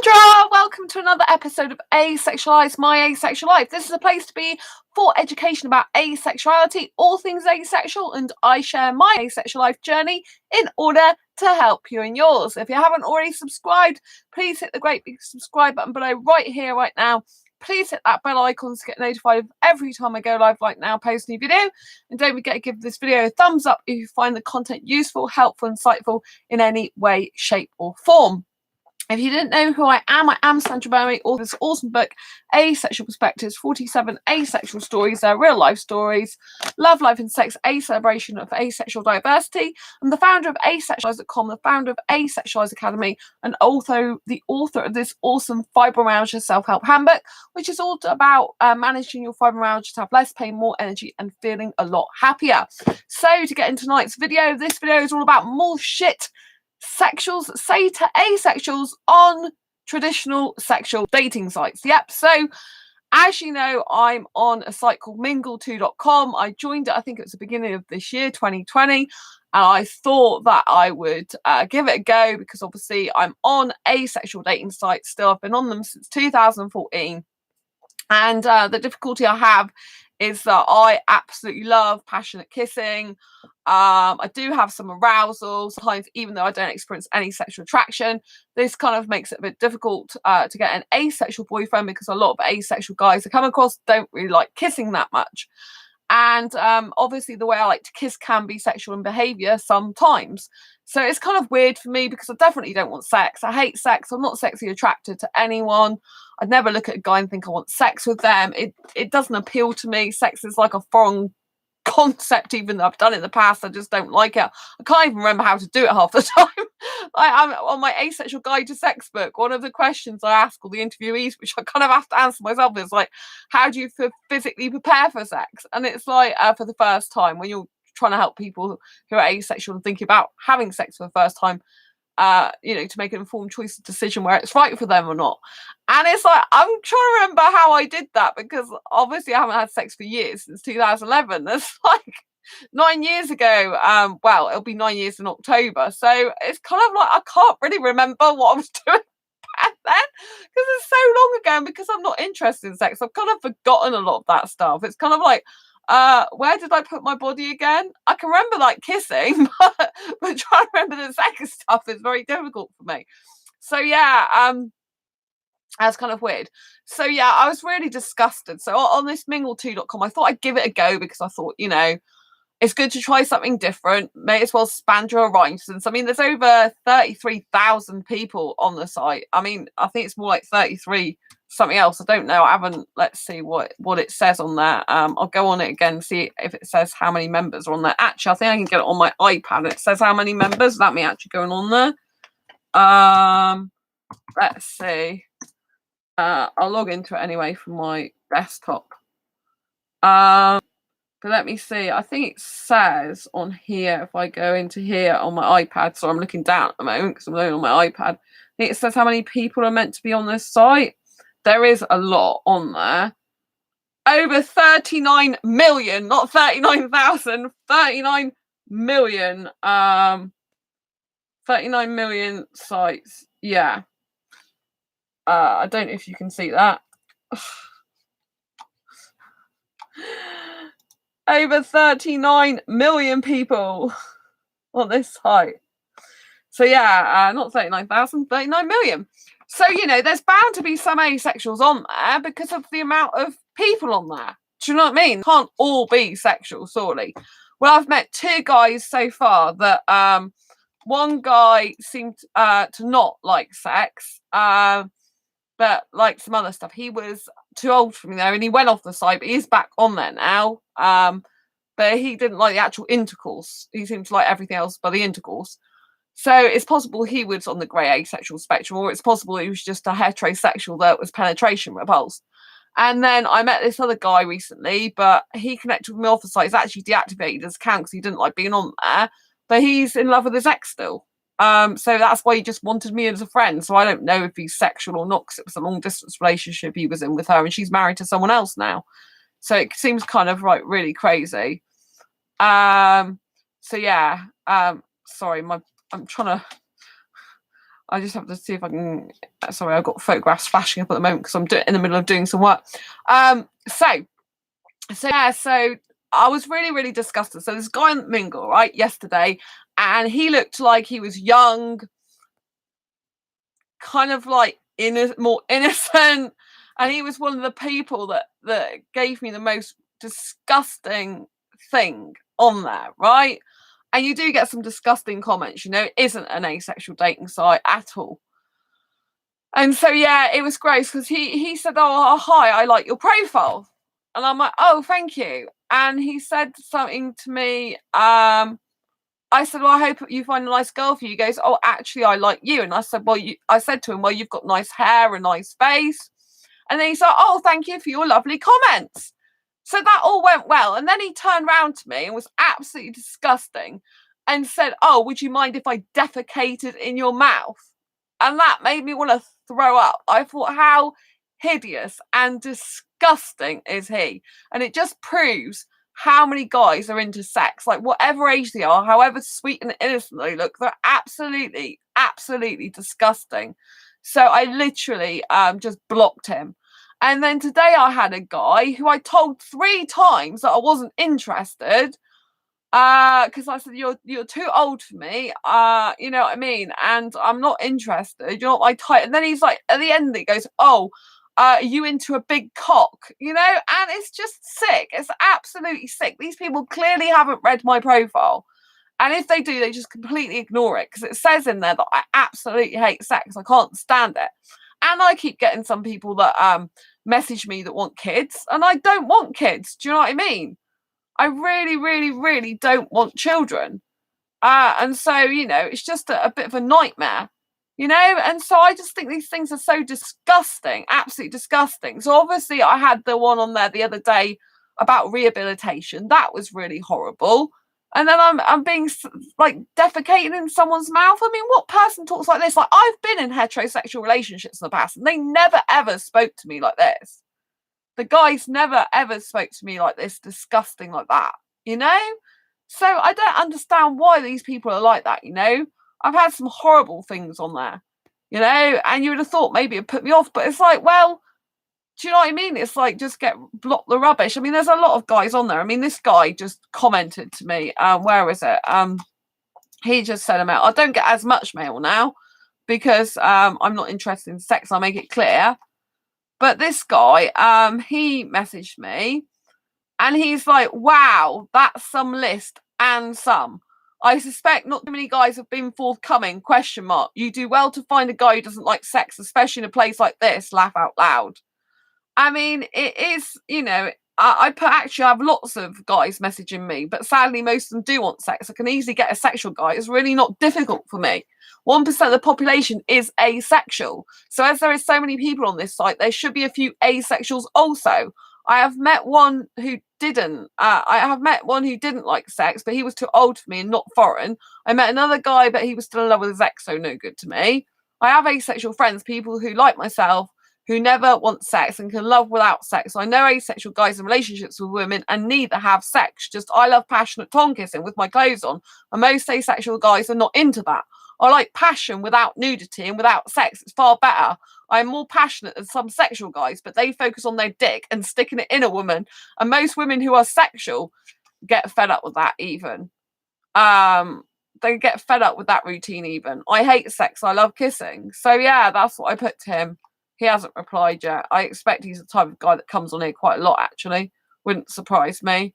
Sandra! Welcome to another episode of Asexualized, My Asexual Life. This is a place to be for education about asexuality, all things asexual, and I share my asexual life journey in order to help you in yours. If you haven't already subscribed, please hit the great big subscribe button below right here, right now. Please hit that bell icon to get notified of every time I go live like now, post a new video. And don't forget to give this video a thumbs up if you find the content useful, helpful, insightful in any way, shape, or form. If you didn't know who I am Sandra Bowie, author of this awesome book, Asexual Perspectives, 47 Asexual Stories. They're real life stories. Love, Life and Sex, a celebration of asexual diversity. I'm the founder of asexualise.com, the founder of Asexualise Academy, and also the author of this awesome fibromyalgia self-help handbook, which is all about managing your fibromyalgia to have less pain, more energy, and feeling a lot happier. So to get into tonight's video, this video is all about more shit sexuals say to asexuals on traditional sexual dating sites. Yep. So as you know, I'm on a site called mingle2.com. I joined it, I think it was the beginning of this year, 2020. And I thought that I would give it a go because obviously I'm on asexual dating sites still. I've been on them since 2014. And the difficulty I have is that I absolutely love passionate kissing. I do have some arousal sometimes, even though I don't experience any sexual attraction. This kind of makes it a bit difficult to get an asexual boyfriend because a lot of asexual guys I come across don't really like kissing that much. And obviously the way I like to kiss can be sexual in behaviour sometimes. So it's kind of weird for me because I definitely don't want sex. I hate sex. I'm not sexually attracted to anyone. I'd never look at a guy and think I want sex with them. It doesn't appeal to me. Sex is like a foreign concept, even though I've done it in the past. I just don't like it. I can't even remember how to do it half the time. I'm on my Asexual Guide to Sex book. One of the questions I ask all the interviewees, which I kind of have to answer myself, is like, how do you physically prepare for sex? And it's like for the first time, when you're trying to help people who are asexual and thinking about having sex for the first time, to make an informed choice decision where it's right for them or not. And it's like, I'm trying to remember how I did that because obviously I haven't had sex for years, since 2011. That's like 9 years ago. Well, it'll be 9 years in October. So it's kind of like I can't really remember what I was doing back then because it's so long ago, and because I'm not interested in sex, I've kind of forgotten a lot of that stuff. It's kind of like, where did I put my body again? I can remember like kissing, but trying to remember the sex stuff is very difficult for me. So yeah, that's kind of weird. So yeah, I was really disgusted. So on this mingle2.com, I thought I'd give it a go because I thought, it's good to try something different. May as well span your horizons. I mean, there's over 33,000 people on the site. I mean, I think it's more like 33 something else. I don't know. I haven't. Let's see what it says on there. I'll go on it again, see if it says how many members are on there. Actually, I think I can get it on my iPad. It says how many members. That me actually going on there. Let's see. I'll log into it anyway from my desktop. But let me see. I think it says on here, if I go into here on my iPad, so I'm looking down at the moment because I'm looking on my iPad. I think it says how many people are meant to be on this site. There is a lot on there. Over 39 million, not 39,000, 39 million. 39 million sites. Yeah. I don't know if you can see that. Over 39 million people on this site. So yeah, not 39,000, 39 million. So, there's bound to be some asexuals on there because of the amount of people on there. Do you know what I mean? Can't all be sexual, surely. Well, I've met 2 guys so far that one guy seemed to not like sex, but like some other stuff. He was too old for me there and he went off the site, but he's back on there now. But he didn't like the actual intercourse. He seemed to like everything else but the intercourse. So it's possible he was on the grey asexual spectrum, or it's possible he was just a heterosexual that was penetration repulsed. And then I met this other guy recently, but he connected with me off the site. He's actually deactivated his account because he didn't like being on there. But he's in love with his ex still. So that's why he just wanted me as a friend. So I don't know if he's sexual or not because it was a long distance relationship he was in with her and she's married to someone else now. So it seems kind of like really crazy. So yeah, sorry, I'm trying to I just have to see if I can. Sorry, I've got photographs flashing up at the moment because I'm in the middle of doing some work. So I was really, really disgusted. So this guy in Mingle, right, yesterday, and he looked like he was young, kind of like more innocent, and he was one of the people that gave me the most disgusting thing on there, right? And you do get some disgusting comments, it isn't an asexual dating site at all. And so yeah, it was gross because he said, "Oh, hi, I like your profile," and I'm like, "Oh, thank you." And he said something to me. I said, "Well, I hope you find a nice girl for you." He goes, "Oh, actually, I like you." And I said, "Well, I said to him, well, you've got nice hair, a nice face." And then he's like, "Oh, thank you for your lovely comments." So that all went well. And then he turned around to me and was absolutely disgusting and said, "Oh, would you mind if I defecated in your mouth?" And that made me want to throw up. I thought, how hideous and disgusting is he? And it just proves how many guys are into sex, like whatever age they are, however sweet and innocent they look, they're absolutely, absolutely disgusting. So I literally just blocked him. And then today I had a guy who I told 3 times that I wasn't interested, because I said, you're too old for me, you know what I mean, and I'm not interested, you're not my type. And then he's like, at the end he goes, "Oh, are you into a big cock?" And it's just sick. It's absolutely sick. These people clearly haven't read my profile, and if they do, they just completely ignore it, because it says in there that I absolutely hate sex. I can't stand it. And I keep getting some people that message me that want kids, and I don't want kids. Do you know what I mean? I really, really, really don't want children. And so, it's just a bit of a nightmare, and so I just think these things are so disgusting, absolutely disgusting. So obviously I had the one on there the other day about rehabilitation. That was really horrible. And then I'm being like defecating in someone's mouth. I mean, what person talks like this? Like, I've been in heterosexual relationships in the past and they never ever spoke to me like this. The guys never ever spoke to me like this, disgusting like that, So I don't understand why these people are like that, I've had some horrible things on there, and you would have thought maybe it put me off, but it's like, well, do you know what I mean? It's like, just block the rubbish. I mean, there's a lot of guys on there. I mean, this guy just commented to me, where is it? He just said, I don't get as much mail now because I'm not interested in sex. I'll make it clear. But this guy, he messaged me and he's like, "Wow, that's some list and some. I suspect not too many guys have been forthcoming, ? You do well to find a guy who doesn't like sex, especially in a place like this, laugh out loud." I mean, it is, I have lots of guys messaging me, but sadly most of them do want sex. I can easily get a sexual guy. It's really not difficult for me. 1% of the population is asexual. So as there is so many people on this site, there should be a few asexuals also. I have met one who didn't. I have met one who didn't like sex, but he was too old for me and not foreign. I met another guy, but he was still in love with his ex, so no good to me. I have asexual friends, people who like myself, who never want sex and can love without sex. I know asexual guys in relationships with women and neither have sex. Just I love passionate tongue kissing with my clothes on, and most asexual guys are not into that. I like passion without nudity and without sex. It's far better. I'm more passionate than some sexual guys, but they focus on their dick and sticking it in a woman. And most women who are sexual get fed up with that even. They get fed up with that routine even. I hate sex. I love kissing. So yeah, that's what I put to him. He hasn't replied yet. I expect he's the type of guy that comes on here quite a lot, actually. Wouldn't surprise me.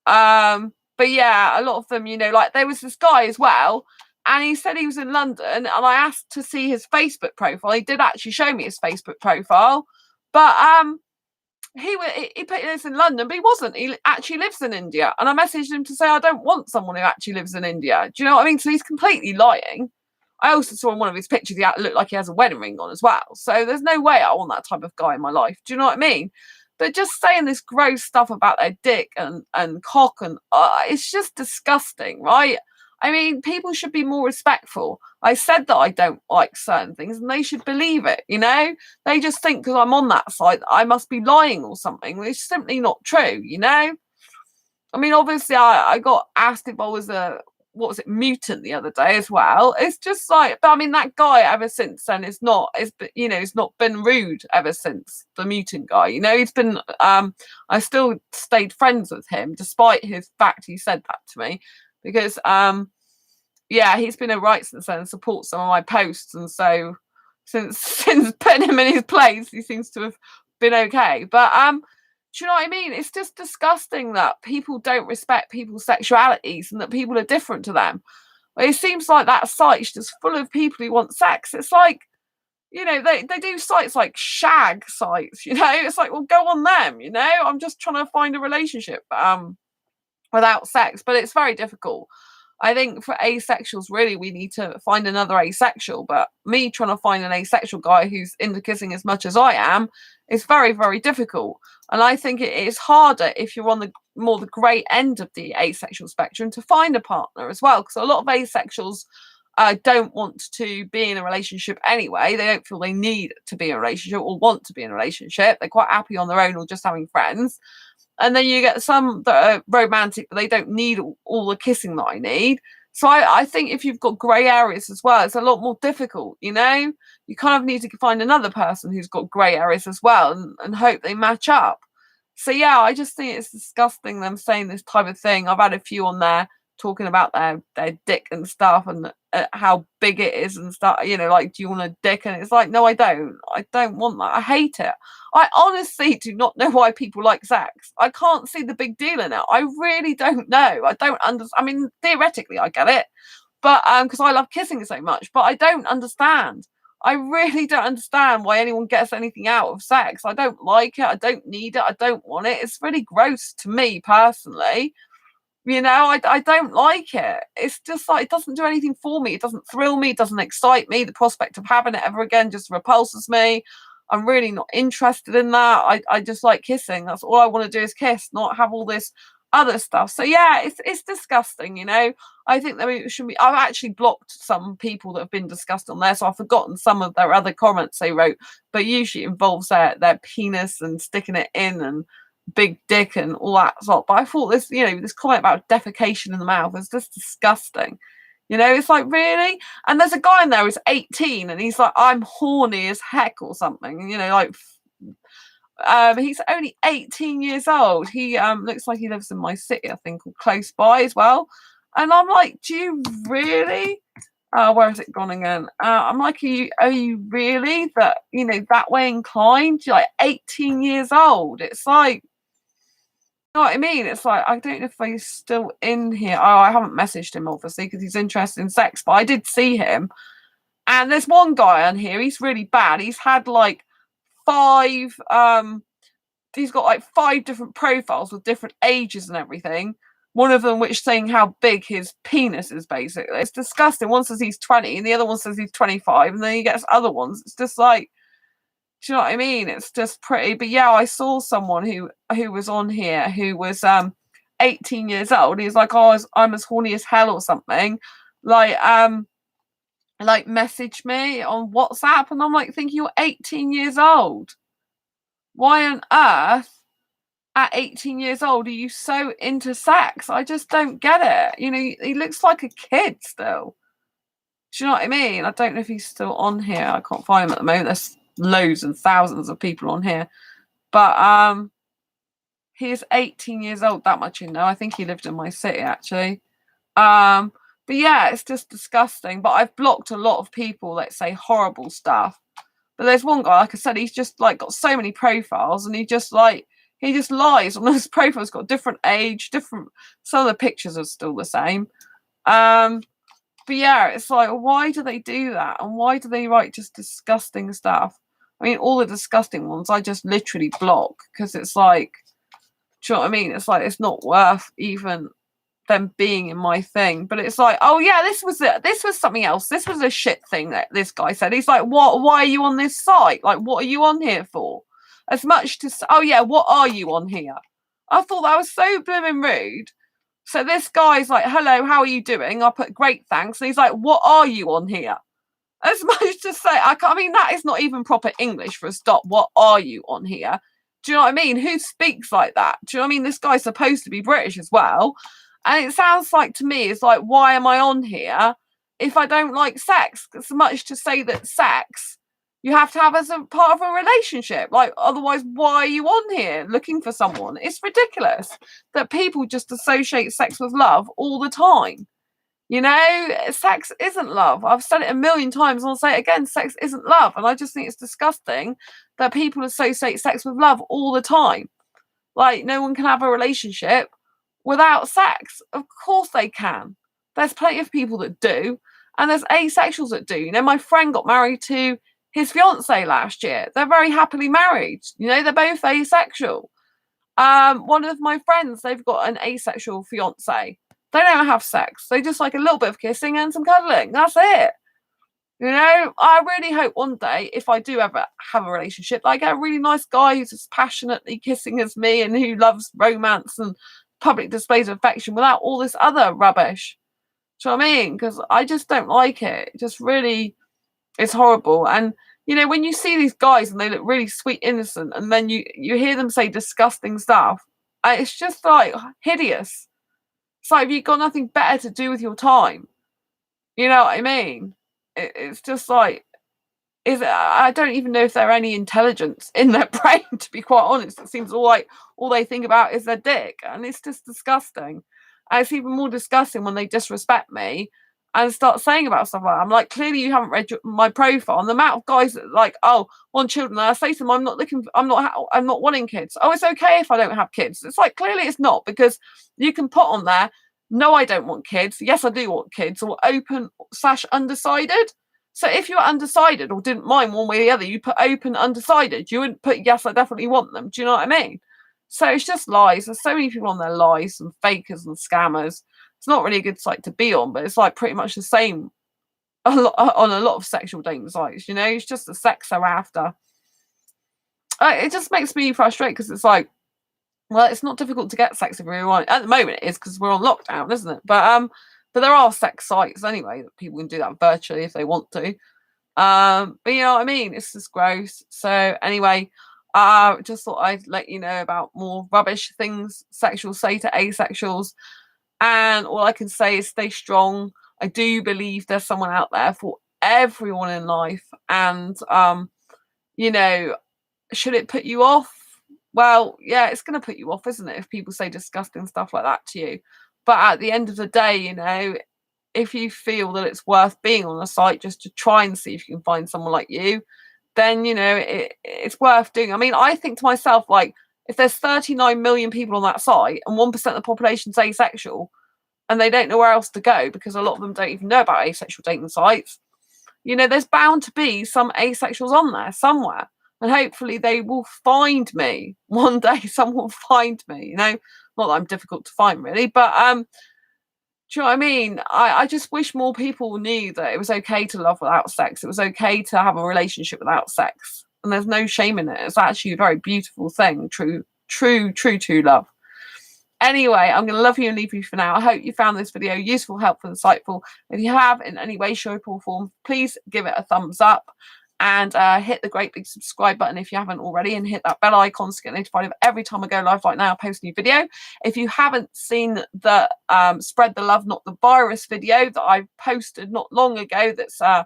But yeah, a lot of them, like there was this guy as well, and he said he was in London, and I asked to see his Facebook profile. He did actually show me his Facebook profile, but he put he lives in London, but he wasn't. He actually lives in India, and I messaged him to say I don't want someone who actually lives in India. Do you know what I mean? So he's completely lying. I also saw in one of his pictures he looked like he has a wedding ring on as well. So there's no way I want that type of guy in my life. Do you know what I mean? But just saying this gross stuff about their dick and cock and it's just disgusting, right? I mean, people should be more respectful. I said that I don't like certain things and they should believe it, They just think because I'm on that side, I must be lying or something. It's simply not true, I mean, obviously I got asked if I was what was it, Mutant the other day as well. It's just like, but I mean, that guy ever since then is not, is, you know, he's not been rude ever since, the Mutant guy. You know, he's been, I still stayed friends with him despite his fact he said that to me, because yeah, he's been alright since then and supports some of my posts, and so since putting him in his place, he seems to have been okay. But do you know what I mean? It's just disgusting that people don't respect people's sexualities and that people are different to them. It seems like that site's just full of people who want sex. It's like, you know, they do sites like shag sites, you know? It's like, well, go on them, you know? I'm just trying to find a relationship without sex, but it's very difficult. I think for asexuals, really, we need to find another asexual. But me trying to find an asexual guy who's into kissing as much as I am is very, very difficult. And I think it is harder if you're on the more the grey end of the asexual spectrum to find a partner as well. Because a lot of asexuals don't want to be in a relationship anyway. They don't feel they need to be in a relationship or want to be in a relationship. They're quite happy on their own or just having friends. And then you get some that are romantic, but they don't need all the kissing that I need. So I think if you've got grey areas as well, it's a lot more difficult, you know? You kind of need to find another person who's got grey areas as well and hope they match up. So yeah, I just think it's disgusting them saying this type of thing. I've had a few on there talking about their dick and stuff and how big it is and stuff, you know, like, do you want a dick? And it's like, no, I don't want that. I hate it. I honestly do not know why people like sex. I can't see the big deal in it. I really don't know. I don't understand. I mean, theoretically I get it, but because I love kissing so much, but I don't understand. I really don't understand why anyone gets anything out of sex. I don't like it. I don't need it. I don't want it. It's really gross to me personally. You know, I don't like it. It's just like, it doesn't do anything for me. It doesn't thrill me. It doesn't excite me. The prospect of having it ever again just repulses me. I'm really not interested in that. I just like kissing. That's all I want to do is kiss, not have all this other stuff. So yeah, it's disgusting, you know. I think that it should be. I've actually blocked some people that have been discussed on there, so I've forgotten some of their other comments they wrote, but usually it involves their penis and sticking it in and big dick and all that sort. But I thought this, you know, this comment about defecation in the mouth is just disgusting. You know, it's like, really? And there's a guy in there who's 18 and he's like, I'm horny as heck or something. You know, like, he's only 18 years old. He looks like he lives in my city, I think, or close by as well. And I'm like, do you really? Where has it gone again? I'm like, are you really that, you know, that way inclined? You're like 18 years old. It's like, you know what I mean? It's like, I don't know if he's still in here. Oh, I haven't messaged him, obviously, because he's interested in sex, but I did see him. And there's one guy on here, he's really bad. He's had like he's got like 5 different profiles with different ages and everything. One of them which saying how big his penis is, basically. It's disgusting. One says he's 20 and the other one says he's 25, and then he gets other ones. It's just like, do you know what I mean? It's just pretty. But yeah, I saw someone who was on here who was 18 years old. He's like, oh, I'm as horny as hell or something. Like message me on WhatsApp, and I'm like thinking, you're 18 years old. Why on earth at 18 years old are you so into sex? I just don't get it. You know, he looks like a kid still. Do you know what I mean? I don't know if he's still on here. I can't find him at the moment. There's loads and thousands of people on here, but he's 18 years old. That much, you know. I think he lived in my city actually. But yeah, it's just disgusting. But I've blocked a lot of people that say horrible stuff. But there's one guy, like I said, he's just like got so many profiles, and he just lies on his profiles. Got different age, different. Some of the pictures are still the same. But yeah, it's like, why do they do that? And why do they write just disgusting stuff? I mean, all the disgusting ones I just literally block, because it's like, do you know what I mean? It's like, it's not worth even them being in my thing. But it's like, oh yeah, this was something else. This was a shit thing that this guy said. He's like, what? Why are you on this site? Like, what are you on here for? As much to, oh yeah, what are you on here? I thought that was so blooming rude. So this guy's like, hello, how are you doing? I put great, thanks. And he's like, what are you on here? As much to say, I mean, that is not even proper English for a stop. What are you on here? Do you know what I mean? Who speaks like that? Do you know what I mean? This guy's supposed to be British as well. And it sounds like to me, it's like, why am I on here if I don't like sex? It's much to say that sex you have to have as a part of a relationship. Like, otherwise, why are you on here looking for someone? It's ridiculous that people just associate sex with love all the time. You know, sex isn't love. I've said it a million times and I'll say it again, sex isn't love. And I just think it's disgusting that people associate sex with love all the time. Like, no one can have a relationship without sex. Of course they can. There's plenty of people that do, and there's asexuals that do. You know, my friend got married to his fiance last year. They're very happily married. You know, they're both asexual. One of my friends, they've got an asexual fiance. They don't have sex. They just like a little bit of kissing and some cuddling. That's it. You know, I really hope one day, if I do ever have a relationship, I get a really nice guy who's as passionately kissing as me and who loves romance and public displays of affection without all this other rubbish. Do you know what I mean? Because I just don't like it. It just really, it's horrible. And, you know, when you see these guys and they look really sweet, innocent, and then you hear them say disgusting stuff, it's just like hideous. It's like you've got nothing better to do with your time. You know what I mean? It's just like, I don't even know if there are any intelligence in their brain, to be quite honest. It seems all they think about is their dick, and it's just disgusting. And it's even more disgusting when they disrespect me and start saying about stuff like that. I'm like, clearly you haven't read my profile. And the amount of guys that like, oh, want children, and I say to them, I'm not wanting kids. Oh, it's okay if I don't have kids. It's like, clearly it's not, because you can put on there, no, I don't want kids. Yes, I do want kids, or open/undecided. So if you were undecided or didn't mind one way or the other, you put open, undecided. You wouldn't put, yes, I definitely want them. Do you know what I mean? So it's just lies. There's so many people on there, lies and fakers and scammers. It's not really a good site to be on, but it's like pretty much the same on a lot of sexual dating sites. You know, it's just the sex they're after. It just makes me frustrated, because it's like, well, it's not difficult to get sex if we want. At the moment, it is, because we're on lockdown, isn't it? But there are sex sites anyway that people can do that virtually if they want to. But you know what I mean? It's just gross. So anyway, just thought I'd let you know about more rubbish things sexuals say to asexuals. And all I can say is stay strong. I do believe there's someone out there for everyone in life. And, you know, should it put you off? Well, yeah, it's going to put you off, isn't it? If people say disgusting stuff like that to you. But at the end of the day, you know, if you feel that it's worth being on a site just to try and see if you can find someone like you, then, you know, it's worth doing. I mean, I think to myself, like, if there's 39 million people on that site and 1% of the population's asexual and they don't know where else to go, because a lot of them don't even know about asexual dating sites, you know, there's bound to be some asexuals on there somewhere. And hopefully they will find me one day. Someone will find me, you know. Not that I'm difficult to find, really, but do you know what I mean? I just wish more people knew that it was okay to love without sex. It was okay to have a relationship without sex. And there's no shame in it. It's actually a very beautiful thing. True love. Anyway, I'm going to love you and leave you for now. I hope you found this video useful, helpful, insightful. If you have in any way, shape or form, please give it a thumbs up. And hit the great big subscribe button if you haven't already, and hit that bell icon to get notified of every time I go live. Like now, I post a new video. If you haven't seen the Spread the Love, Not the Virus video that I posted not long ago, that's a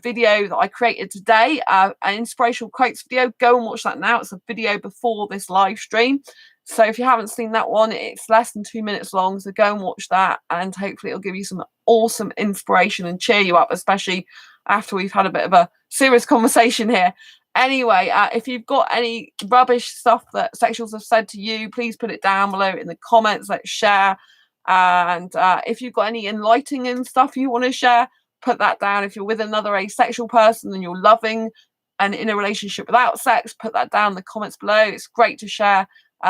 video that I created today, an inspirational quotes video, go and watch that now. It's a video before this live stream. So if you haven't seen that one, it's less than 2 minutes long. So go and watch that, and hopefully it'll give you some awesome inspiration and cheer you up, especially after we've had a bit of a serious conversation here. Anyway, if you've got any rubbish stuff that sexuals have said to you, please put it down below in the comments. Let's share. And if you've got any enlightening stuff you want to share, put that down. If you're with another asexual person and you're loving and in a relationship without sex, put that down in the comments below. It's great to share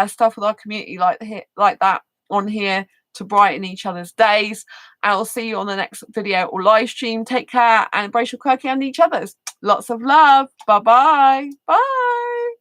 stuff with our community like that on here, to brighten each other's days. And I'll see you on the next video or live stream. Take care and embrace your quirky and each other's. Lots of love. Bye-bye. Bye.